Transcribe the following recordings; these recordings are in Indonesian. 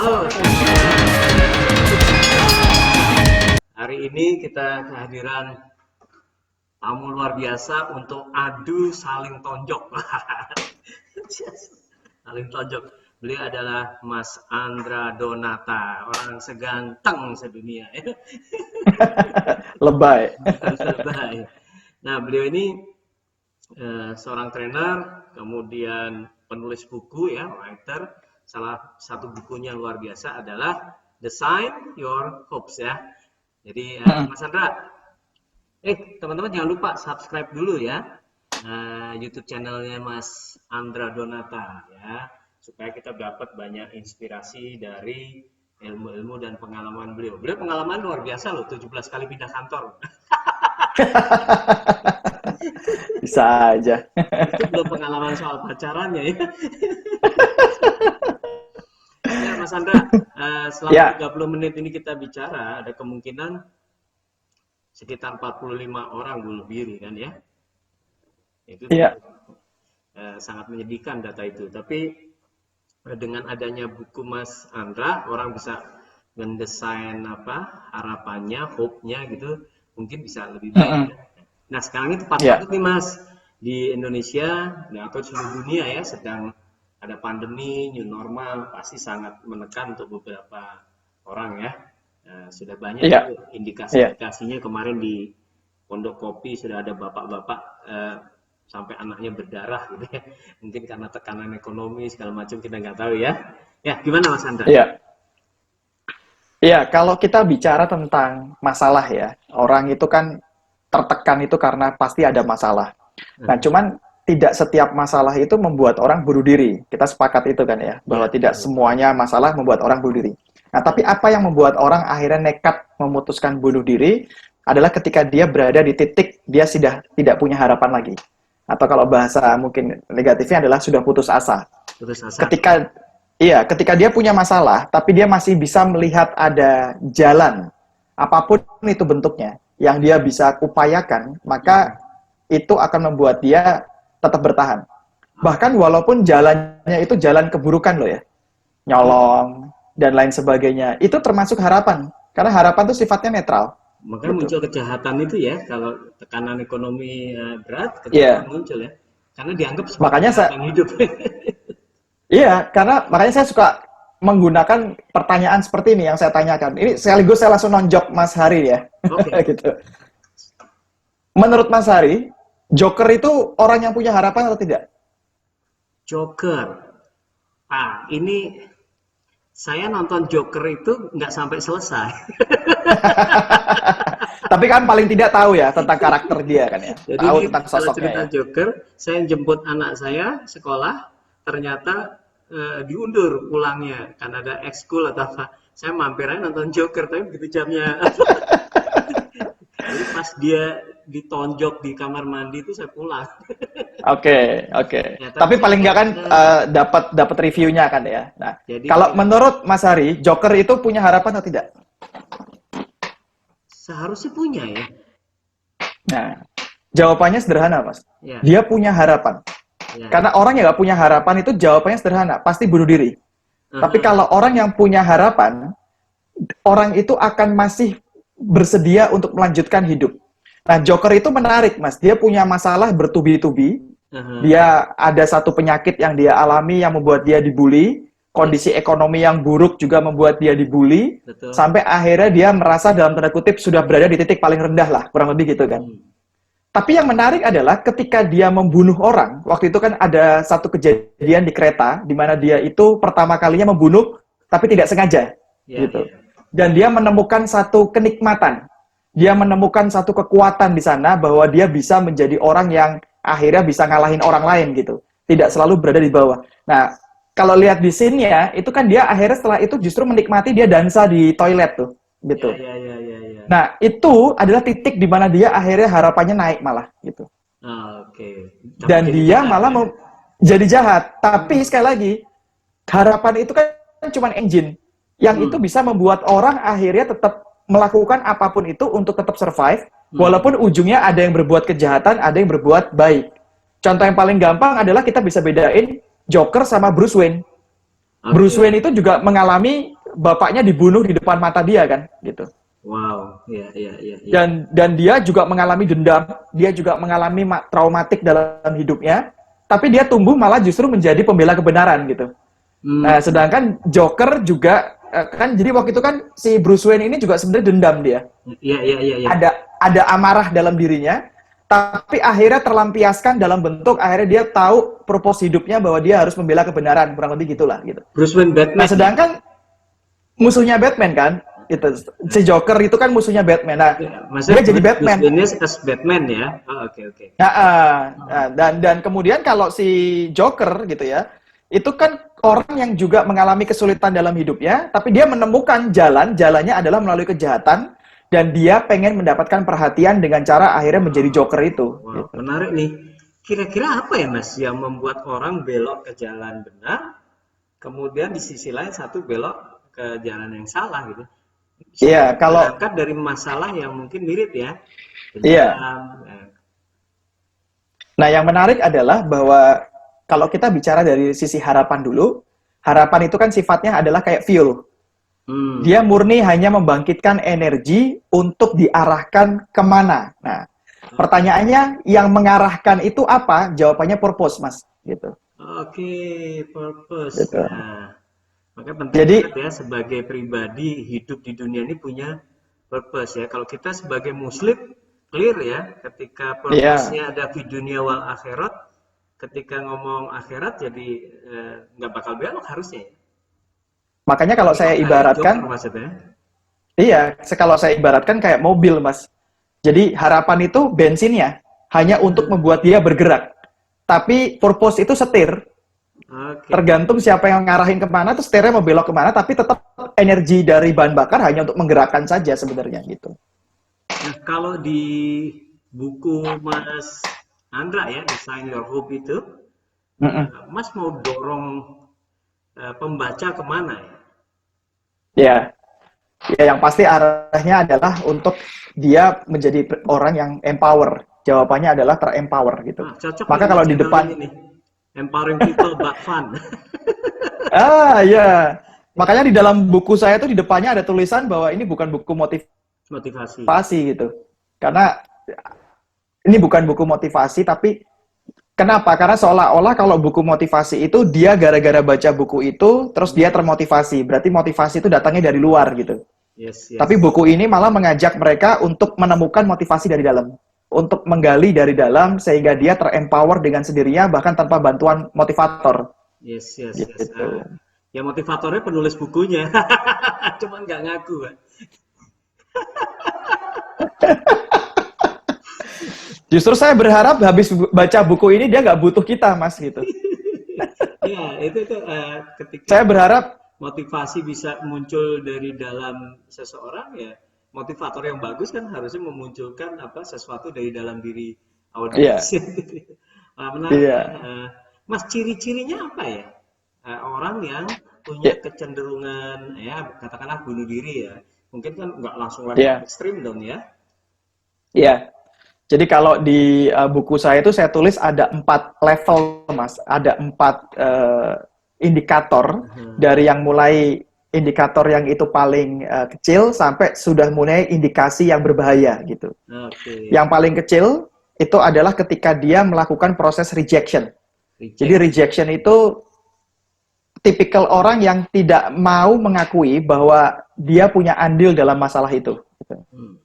Halo. Hari ini kita kehadiran tamu luar biasa untuk adu saling tonjok. Saling tonjok. Beliau adalah Mas Andra Donata, orang seganteng sedunia. Lebay. Lebay. Nah, beliau ini seorang trainer, kemudian penulis buku ya, writer. Salah satu bukunya luar biasa adalah Design Your Hopes ya. Jadi Mas Andra, teman-teman jangan lupa subscribe dulu ya YouTube channelnya Mas Andra Donata ya, supaya kita dapat banyak inspirasi dari ilmu-ilmu dan pengalaman beliau. Beliau pengalaman luar biasa loh, 17 kali pindah kantor. Bisa aja. Itu belum pengalaman soal pacarannya ya. Ya Mas Andra, selama Ya, 30 menit ini kita bicara, ada kemungkinan sekitar 45 orang bunuh diri kan ya. Itu iya, sangat menyedihkan data itu. Tapi dengan adanya buku Mas Andra, orang bisa mendesain harapannya, hope-nya gitu, mungkin bisa lebih baik ya. Nah sekarang ini tepat iya, banget nih Mas, di Indonesia atau seluruh dunia ya sedang ada pandemi new normal, pasti sangat menekan untuk beberapa orang ya. Sudah banyak iya, itu iya. indikasi-indikasinya kemarin di Pondok Kopi sudah ada bapak-bapak sampai anaknya berdarah gitu ya. Mungkin karena tekanan ekonomi segala macam kita nggak tahu ya. Ya gimana Mas Andra? Iya. Iya, kalau kita bicara tentang masalah ya, orang itu kan tertekan itu karena pasti ada masalah. Nah, Hmm. cuman tidak setiap masalah itu membuat orang bunuh diri. Kita sepakat itu kan ya, bahwa Ya tidak betul. semuanya masalah membuat orang bunuh diri. Nah, tapi apa yang membuat orang akhirnya nekat memutuskan bunuh diri adalah ketika dia berada di titik dia sudah tidak punya harapan lagi. Atau kalau bahasa mungkin negatifnya adalah sudah putus asa. Putus asa. Ketika ketika dia punya masalah, tapi dia masih bisa melihat ada jalan, apapun itu bentuknya, yang dia bisa upayakan, maka itu akan membuat dia tetap bertahan. Bahkan walaupun jalannya itu jalan keburukan loh ya, nyolong, dan lain sebagainya, itu termasuk harapan. Karena harapan itu sifatnya netral, Makanya gitu. muncul kejahatan itu ya, kalau tekanan ekonomi berat, kejahatan Iya, muncul ya. Karena dianggap sebagai makanya harapan hidup. iya, karena makanya saya suka menggunakan pertanyaan seperti ini yang saya tanyakan. Ini sekaligus saya langsung nonjok Mas Hari ya. Oke, Gitu. Menurut Mas Hari, Joker itu orang yang punya harapan atau tidak? Joker. Ini saya nonton Joker itu nggak sampai selesai. Tapi kan paling tidak tahu ya tentang karakter dia kan ya. Jadi Tahu ini tentang kalau sosoknya cerita ya. Joker, saya jemput anak saya sekolah, ternyata diundur pulangnya karena ada ekskul atau apa. Saya mampir aja nonton Joker, tapi begitu jamnya. Jadi pas dia ditonjok di kamar mandi itu saya pulang. Oke, oke. Ya, tapi Tapi saya paling nggak lihat kan dapat dapat reviewnya kan ya. Nah, jadi kalau menurut Mas Hari, Joker itu punya harapan atau tidak? seharusnya punya ya. Nah, jawabannya sederhana, Mas. Ya, Dia punya harapan. ya, ya. Karena orang yang nggak punya harapan itu jawabannya sederhana, pasti bunuh diri. Tapi Aha. kalau orang yang punya harapan, orang itu akan masih bersedia untuk melanjutkan hidup. Nah, Joker itu menarik, Mas. Dia punya masalah bertubi-tubi. Aha. Dia ada satu penyakit yang dia alami yang membuat dia dibully. Ya, Kondisi ekonomi yang buruk juga membuat dia dibully. betul. Sampai akhirnya dia merasa dalam tanda kutip sudah berada di titik paling rendah lah, kurang lebih gitu kan. Hmm. Tapi yang menarik adalah ketika dia membunuh orang, waktu itu kan ada satu kejadian di kereta di mana dia itu pertama kalinya membunuh tapi tidak sengaja Ya, gitu. ya. Dan dia menemukan satu kenikmatan. Dia menemukan satu kekuatan di sana bahwa dia bisa menjadi orang yang akhirnya bisa ngalahin orang lain gitu. Tidak selalu berada di bawah. Nah, kalau lihat di scene-nya, itu kan dia akhirnya setelah itu justru menikmati dia dansa di toilet tuh Ya, gitu. ya, ya, ya, ya. Nah, itu adalah titik di mana dia akhirnya harapannya naik malah gitu. Oke. Tapi Dan jadi dia jahat malah ya. jadi jahat. Tapi Hmm. sekali lagi, harapan itu kan cuma engine yang itu Hmm. bisa membuat orang akhirnya tetap melakukan apapun itu untuk tetap survive, Hmm. walaupun ujungnya ada yang berbuat kejahatan, ada yang berbuat baik. Contoh yang paling gampang adalah kita bisa bedain Joker sama Bruce Wayne. Bruce Oke. Wayne itu juga mengalami bapaknya dibunuh di depan mata dia kan, gitu. Wow, ya, ya, ya, ya. Dan dia juga mengalami dendam, dia juga mengalami traumatik dalam hidupnya, tapi dia tumbuh malah justru menjadi pembela kebenaran gitu. Hmm, Nah, sedangkan Joker juga kan jadi waktu itu kan si Bruce Wayne ini juga sebenarnya dendam dia. ya, ya, ya, ya. Ada amarah dalam dirinya, tapi akhirnya terlampiaskan dalam bentuk akhirnya dia tahu purpose hidupnya bahwa dia harus membela kebenaran, kurang lebih gitulah gitu. Bruce Wayne Nah, Batman ya? sedangkan musuhnya Batman kan, itu si Joker itu kan musuhnya Batman. Nah, Ya, maksudnya dia jadi Batman. Bruce Wayne-nya as Batman ya? Oh, oke, oke. Nah, dan kemudian kalau si Joker gitu ya, itu kan orang yang juga mengalami kesulitan dalam hidupnya, tapi dia menemukan jalannya adalah melalui kejahatan, dan dia pengen mendapatkan perhatian dengan cara akhirnya menjadi Joker itu. Wow, Gitu. menarik nih. Kira-kira apa ya Mas yang membuat orang belok ke jalan benar, kemudian di sisi lain satu belok ke jalan yang salah gitu? Iya, kalau Berangkat dari masalah yang mungkin mirip ya, iya. dendam. Nah, yang menarik adalah bahwa kalau kita bicara dari sisi harapan dulu, harapan itu kan sifatnya adalah kayak fuel. Hmm, Dia murni hanya membangkitkan energi untuk diarahkan kemana. Nah, pertanyaannya yang mengarahkan itu apa? Jawabannya purpose, Mas. Gitu. oke, purpose. Gitu. Nah, makanya penting Jadi, banget ya sebagai pribadi hidup di dunia ini punya purpose ya. Kalau kita sebagai muslim clear ya, ketika ya, purpose-nya ada di dunia wal akhirat, ketika ngomong akhirat jadi nggak bakal belok harusnya ya. makanya kalau saya Joker ya, Joker ibaratkan, maksudnya. iya, kalau saya ibaratkan kayak mobil, Mas. Jadi harapan itu bensinnya hanya untuk membuat dia bergerak. Tapi purpose itu setir. Oke. Tergantung siapa yang ngarahin kemana, terus setirnya mau belok kemana, tapi tetap energi dari bahan bakar hanya untuk menggerakkan saja sebenarnya gitu. Nah, kalau di buku Mas Andra ya, Design Your Hope itu, Mm-mm. Mas mau dorong pembaca kemana ya? Ya, ya yang pasti arahnya adalah untuk dia menjadi orang yang empower. Jawabannya adalah terempower gitu. Cocok nih Maka Mas kalau di channel ini depan, nih. Empowering people but fun. ya, makanya di dalam buku saya tuh di depannya ada tulisan bahwa ini bukan buku Motivasi. motivasi gitu. Karena ini bukan buku motivasi, tapi kenapa? Karena seolah-olah kalau buku motivasi itu dia gara-gara baca buku itu, terus dia termotivasi. Berarti motivasi itu datangnya dari luar gitu. Yes, Tapi yes. buku ini malah mengajak mereka untuk menemukan motivasi dari dalam. Untuk menggali dari dalam sehingga dia terempower dengan sendirinya bahkan tanpa bantuan motivator. Yes, yes, yes. Gitu. Ya motivatornya penulis bukunya. Cuman nggak ngaku kan. Justru saya berharap habis baca buku ini dia nggak butuh kita, Mas, gitu. Iya, itu ketika Saya berharap, motivasi bisa muncul dari dalam seseorang ya, motivator yang bagus kan harusnya memunculkan apa sesuatu dari dalam diri iya, audiens. Menarik ya. iya, Mas, ciri-cirinya apa ya? Orang yang punya iya, kecenderungan ya katakanlah bunuh diri ya. Mungkin kan nggak langsung level iya, ekstrim dong ya. iya. Jadi kalau di buku saya itu saya tulis ada 4 level, Mas. Ada 4 indikator dari yang mulai indikator yang itu paling kecil sampai sudah mulai indikasi yang berbahaya gitu. Oke. Yang paling kecil itu adalah ketika dia melakukan proses rejection. Jadi Reject. rejection itu tipikal orang yang tidak mau mengakui bahwa dia punya andil dalam masalah itu. Hmm.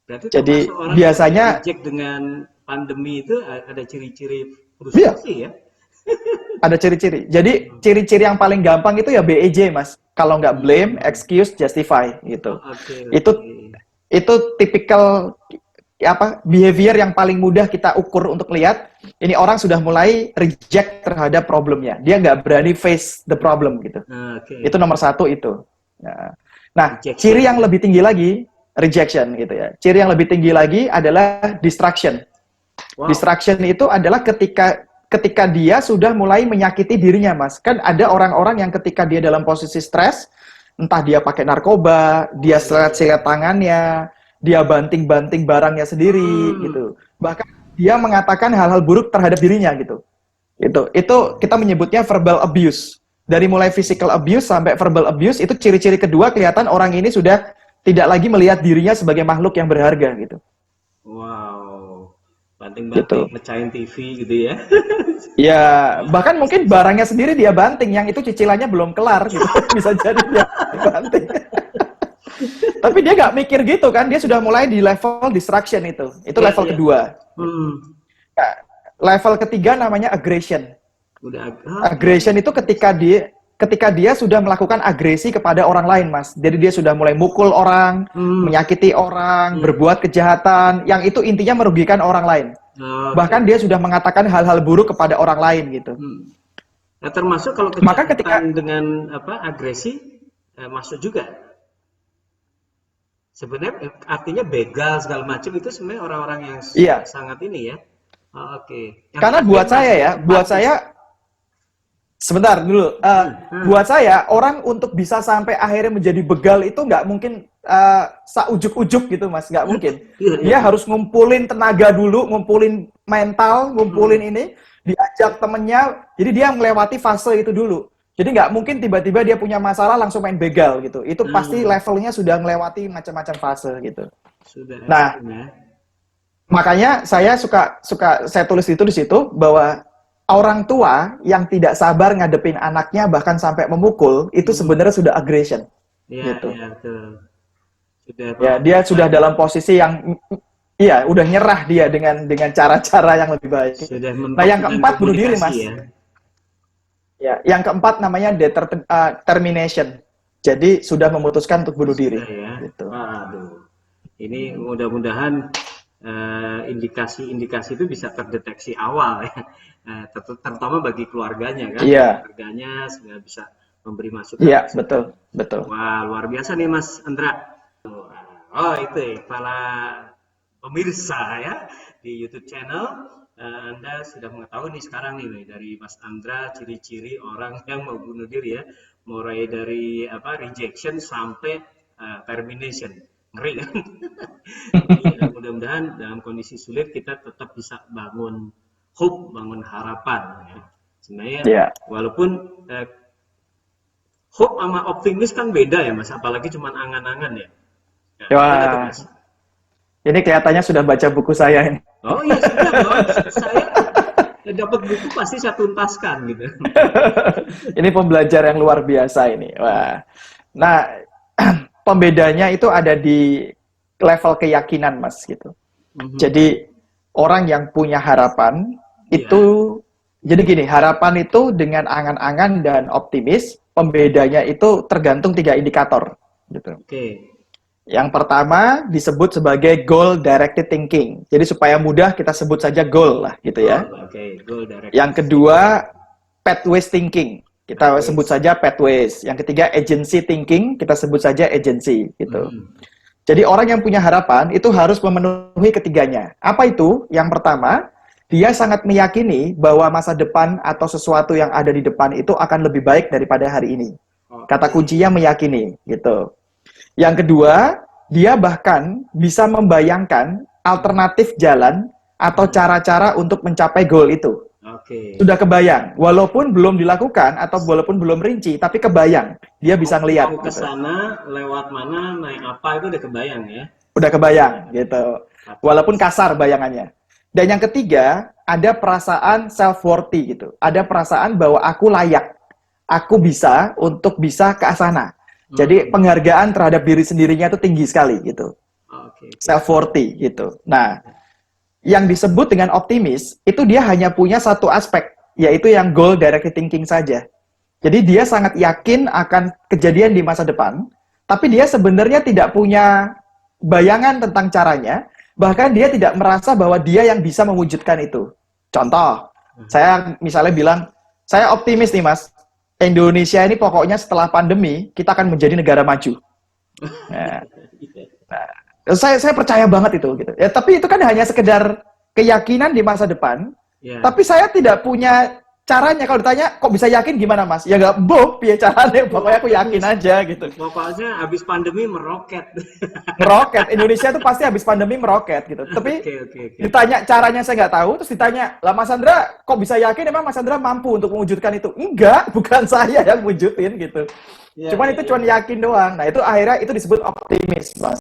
Berarti Jadi termasuk orang yang biasanya, reject dengan pandemi itu ada ciri-ciri iya, frustasi ya? ada ciri-ciri. Jadi ciri-ciri yang paling gampang itu ya BEJ, Mas. Kalau nggak blame, Hmm. excuse, justify gitu. Oke, Itu oke. itu tipikal apa behavior yang paling mudah kita ukur untuk lihat ini orang sudah mulai reject terhadap problemnya. Dia nggak berani face the problem gitu. Oke. Itu nomor satu itu. Nah, Rejection ciri yang ya. lebih tinggi lagi rejection gitu ya. Ciri yang lebih tinggi lagi adalah distraction. Wow. Distraction itu adalah ketika dia sudah mulai menyakiti dirinya, Mas. Kan ada orang-orang yang ketika dia dalam posisi stres, entah dia pakai narkoba, dia seret-seret tangannya, dia banting-banting barangnya sendiri Hmm. gitu. Bahkan dia mengatakan hal-hal buruk terhadap dirinya gitu. Itu kita menyebutnya verbal abuse. Dari mulai physical abuse sampai verbal abuse, itu ciri-ciri kedua kelihatan orang ini sudah tidak lagi melihat dirinya sebagai makhluk yang berharga gitu. Wow. Gitu. Banting-banting, mecahin TV gitu ya. Ya, bahkan mungkin barangnya sendiri dia banting, yang itu cicilannya belum kelar gitu. Bisa jadi dia banting. Tapi dia nggak mikir gitu kan, dia sudah mulai di level distraction itu. Itu Ya, level ya. kedua. Hmm. Nah, level ketiga namanya aggression. Udah Aggression itu ketika dia sudah melakukan agresi kepada orang lain, Mas. Jadi dia sudah mulai mukul orang, Hmm. menyakiti orang, berbuat kejahatan, yang itu intinya merugikan orang lain. Oke. Bahkan dia sudah mengatakan hal-hal buruk kepada orang lain gitu. Hmm. Nah, termasuk kalau Maka ketika kejahatan dengan apa agresi masuk juga. Sebenarnya artinya begal segala macam itu sebenarnya orang-orang yang iya, sangat ini ya. Oh, oke. Yang karena terakhir buat Mas, saya ya, buat empatis. saya sebentar dulu. Hmm. Buat saya orang untuk bisa sampai akhirnya menjadi begal itu nggak mungkin saujuk-ujuk gitu, Mas. Nggak mungkin. Iya, iya, Dia iya. harus ngumpulin tenaga dulu, ngumpulin mental, ngumpulin ini, diajak temennya. Jadi dia melewati fase itu dulu. Jadi nggak mungkin tiba-tiba dia punya masalah langsung main begal gitu. Itu pasti Hmm. levelnya sudah melewati macam-macam fase gitu. Sudah Nah, ekstrim ya. makanya saya suka saya tulis itu di situ bahwa orang tua yang tidak sabar ngadepin anaknya bahkan sampai memukul itu sebenarnya sudah aggression Iya, gitu. iya, betul. Sudah Ya, dia sudah melakukan, dalam posisi yang iya, udah nyerah dia dengan cara-cara yang lebih baik. sudah Nah, mentok yang dengan keempat bunuh diri, komunikasi Mas. ya. Ya, yang keempat namanya determination. Jadi sudah memutuskan untuk bunuh diri Sudah ya. gitu. Waduh. Ini mudah-mudahan indikasi-indikasi itu bisa terdeteksi awal ya. Terutama bagi keluarganya kan. Iya, Keluarganya sudah bisa memberi iya, masukan-masukan. betul, betul. Wah, luar biasa nih Mas Andra. Oh, itu ya, para pemirsa ya di YouTube channel. Anda sudah mengetahui nih sekarang nih dari Mas Andra ciri-ciri orang yang mau bunuh diri ya, mulai dari apa rejection sampai termination, ngeri kan? Jadi mudah-mudahan dalam kondisi sulit kita tetap bisa bangun hope, bangun harapan. Ya. Sebenarnya Iya. walaupun hope sama optimis kan beda ya Mas, apalagi cuma angan-angan ya. Ya, gimana tuh Wah, Mas? ini kelihatannya sudah baca buku saya ini. Oh iya sudah dong. Saya dapat buku pasti saya tuntaskan gitu. Ini pembelajar yang luar biasa ini. Wah. Nah, pembedanya itu ada di level keyakinan, Mas, gitu. Jadi orang yang punya harapan itu jadi gini, harapan itu dengan angan-angan dan optimis, pembedanya itu tergantung 3 indikator gitu. Oke. Yang pertama disebut sebagai goal directed thinking. Jadi supaya mudah kita sebut saja goal lah gitu ya. Oke, goal direct. Yang kedua pathways thinking. Kita Pathways. sebut saja pathways. Yang ketiga agency thinking, kita sebut saja agency gitu. Jadi orang yang punya harapan itu harus memenuhi ketiganya. Apa itu? Yang pertama, dia sangat meyakini bahwa masa depan atau sesuatu yang ada di depan itu akan lebih baik daripada hari ini. Kata kuncinya meyakini gitu. Yang kedua, dia bahkan bisa membayangkan alternatif jalan atau cara-cara untuk mencapai goal itu. Oke. Sudah kebayang, walaupun belum dilakukan atau walaupun belum rinci, tapi kebayang. Dia bisa ngelihat. Mau ke Gitu. sana, lewat mana, naik apa itu udah kebayang ya. Udah kebayang gitu. Walaupun kasar bayangannya. Dan yang ketiga, ada perasaan self-worthy gitu. Ada perasaan bahwa aku layak. Aku bisa untuk bisa ke sana. Jadi penghargaan terhadap diri sendirinya itu tinggi sekali gitu. Self-worthy gitu. Nah, yang disebut dengan optimis, itu dia hanya punya satu aspek, yaitu yang goal directed thinking saja. Jadi dia sangat yakin akan kejadian di masa depan, tapi dia sebenarnya tidak punya bayangan tentang caranya, bahkan dia tidak merasa bahwa dia yang bisa mewujudkan itu. Contoh, saya misalnya bilang, saya optimis nih Mas, Indonesia ini pokoknya setelah pandemi, kita akan menjadi negara maju. Nah, saya percaya banget itu gitu. Ya, tapi itu kan hanya sekedar keyakinan di masa depan. Tapi saya tidak punya caranya kalau ditanya kok bisa yakin gimana Mas? Ya nggak boh, ya caranya pokoknya aku yakin aja gitu. Pokoknya habis pandemi meroket. Meroket, Indonesia tuh pasti habis pandemi meroket gitu. Tapi Oke, oke, oke. ditanya caranya saya nggak tahu, terus ditanya, lah Mas Andra kok bisa yakin emang Mas Andra mampu untuk mewujudkan itu? Enggak, bukan saya yang wujudin gitu. Ya, Cuman ya, itu ya. cuman yakin doang. Nah itu akhirnya itu disebut optimis Mas.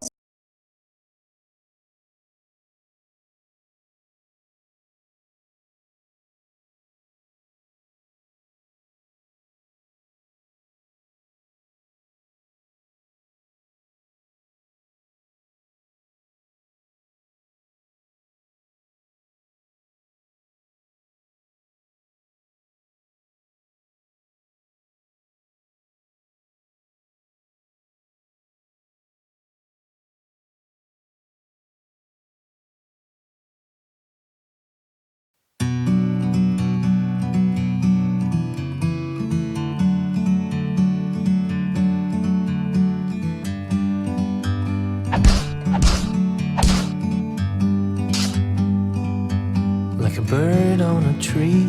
Like a bird on a tree,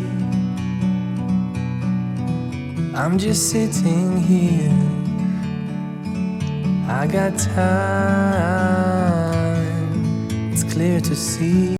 I'm just sitting here. I got time, it's clear to see.